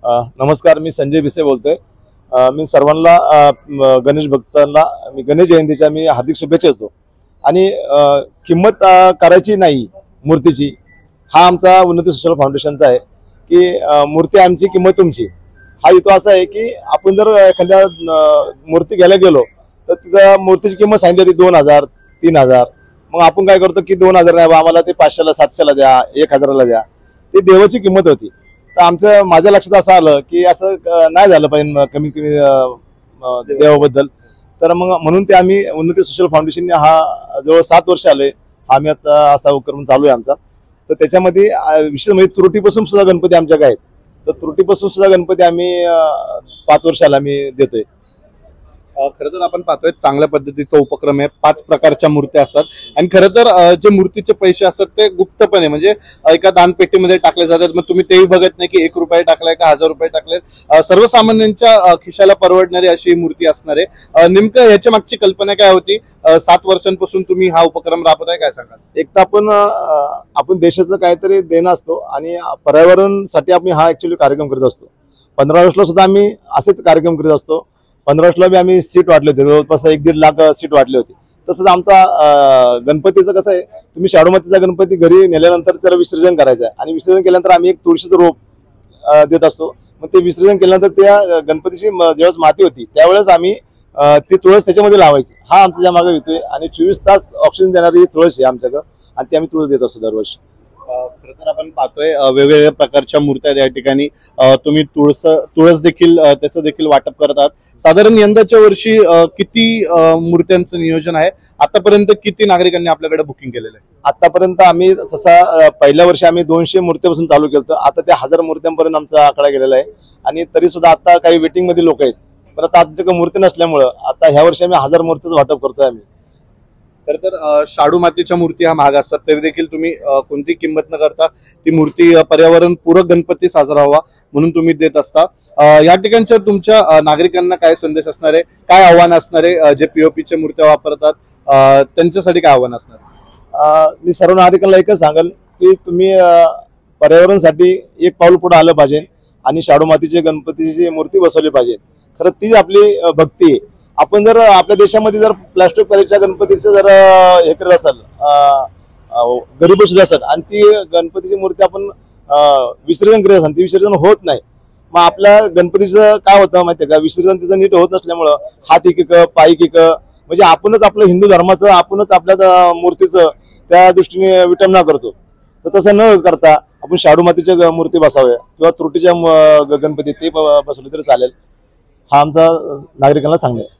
नमस्कार, मी संजय बिसे बोलतोय। मी सर्वांना गणेश भक्तांना मी गणेश जयंतीच्या मी हार्दिक शुभेच्छा देतो। आणि किंमत करायची नाही मूर्तीची, हा आमचा उन्नती सोशल फाउंडेशनचा आहे की मूर्ती आमची किंमत तुमची। हा हेतू असा आहे की आपण जर एखाद्या मूर्ती घ्यायला गेलो तर तिथं मूर्तीची किंमत सांगितली होती 2000 3000, मग आपण काय करतो की 2000 नाही, आम्हाला ते 500ला 700ला द्या, 1000ला द्या। ती देवाची किंमत होती। तर माझ्या लक्षात असं आलं की असं नाही झालं पाहिजे कमी कमी देवाबद्दल। तर मग म्हणून ते आम्ही उन्नती सोशल फाउंडेशनने हा जवळ 7 वर्ष आले आम्ही आता असा उपक्रम चालू आहे आमचा। तर त्याच्यामध्ये विशेष म्हणजे त्रुटीपासून सुद्धा गणपती आमच्याकडे आहेत। तर त्रुटीपासून सुद्धा गणपती आम्ही 5 वर्षाला आम्ही देतोय। खरं तर आपण पाहतोय चांगल्या पद्धतीचा उपक्रम आहे। 5 प्रकारच्या मूर्त्या असतात आणि खरं तर जे मूर्तीचे पैसे असतात ते गुप्तपणे म्हणजे एका दानपेटीमध्ये टाकले जातात। मग तुम्ही तेही बघत नाही की 1 रुपया टाकलाय का 1000 रुपये टाकले। सर्वसामान्यांच्या खिशाला परवडणारी अशी मूर्ती असणार आहे। नेमकं याच्या मागची कल्पना काय होती? 7 वर्षांपासून तुम्ही हा उपक्रम राबवताय, काय सांगाल? एक तर आपण देशाचं काहीतरी देणं असतो आणि पर्यावरणासाठी आम्ही हा ऍक्च्युअली कार्यक्रम करत असतो। 15 ऑगस्टला सुद्धा आम्ही असेच कार्यक्रम करत असतो। 15 ऑगस्टला बी आम्ही सीट वाटले होते, जवळपास 1-1.5 लाख सीट वाटली होती। तसंच आमचा गणपतीचं कसं आहे, तुम्ही शाडूमातीचा गणपती घरी नेल्यानंतर त्याला विसर्जन करायचं आहे आणि विसर्जन केल्यानंतर आम्ही एक तुळशीचं रोप देत असतो। मग ते विसर्जन केल्यानंतर त्या गणपतीची ज्यावेळेस माती होती त्यावेळेस आम्ही ती तुळस त्याच्यामध्ये लावायची। हा आमचा ज्या मागे येतोय आणि 24 तास ऑक्सिजन देणारी तुळस आहे आमच्याकडे आणि ती आम्ही तुळस देत असतो दरवर्षी। खरं तर आपण पाहतोय वेगवेगळ्या प्रकारच्या मूर्त्या या ठिकाणी तुम्ही तुळस देखील त्याचं देखील वाटप करत आहात। साधारण यंदाच्या वर्षी किती मूर्त्यांचं नियोजन आहे? आतापर्यंत किती नागरिकांनी आपल्याकडे बुकिंग केलेलं आहे? आतापर्यंत आम्ही तसा पहिल्या वर्षी आम्ही 200 मूर्त्यापासून चालू केलं, आता ते 1000 मूर्त्यांपर्यंत आमचा आकडा गेलेला आहे। आणि तरी सुद्धा आता काही वेटिंग मध्ये लोक आहेत, पण आता आमच्याकडे मूर्ती नसल्यामुळं आता ह्या वर्षी आम्ही 1000 मूर्तीचं वाटप करतोय आम्ही। खरं तर शाडू मातीच्या मूर्ती हा महाग असतात, तरी देखील तुम्ही कोणती किंमत न करता ती मूर्ती पर्यावरण पूरक गणपती साजरा व्हावा म्हणून तुम्ही देत असता। या ठिकाणच्या तुमच्या नागरिकांना काय संदेश असणार आहे, काय आव्हान असणार आहे? जे पीओपीच्या मूर्त्या वापरतात त्यांच्यासाठी काय आव्हान असणार? मी सर्व नागरिकांना एकच सांगेल की तुम्ही पर्यावरणासाठी एक पाऊल पुढे आलं पाहिजे आणि शाडू मातीची गणपतीची मूर्ती बसवली पाहिजे। खरं ती आपली भक्ती आहे। आपण जर आपल्या देशामध्ये जर प्लास्टिक पॅलेटच्या गणपतीचं जर हे करत असाल, घरी बसवली असेल आणि ती गणपतीची मूर्ती आपण विसर्जन करत असाल, ती विसर्जन होत नाही। मग आपल्या गणपतीचं काय होतं माहितीये का, विसर्जन तिचं नीट होत नसल्यामुळं हात एक पाय एक म्हणजे आपणच आपलं हिंदू धर्माचं आपणच आपल्या मूर्तीचं त्या दृष्टीने विटंबना करतो। तर तसं न करता आपण शाडू मातीच्या मूर्ती बसाव्या किंवा त्रुटीच्या गणपती ते बसवले तरी चालेल, हा आमचा नागरिकांना सांगणं आहे।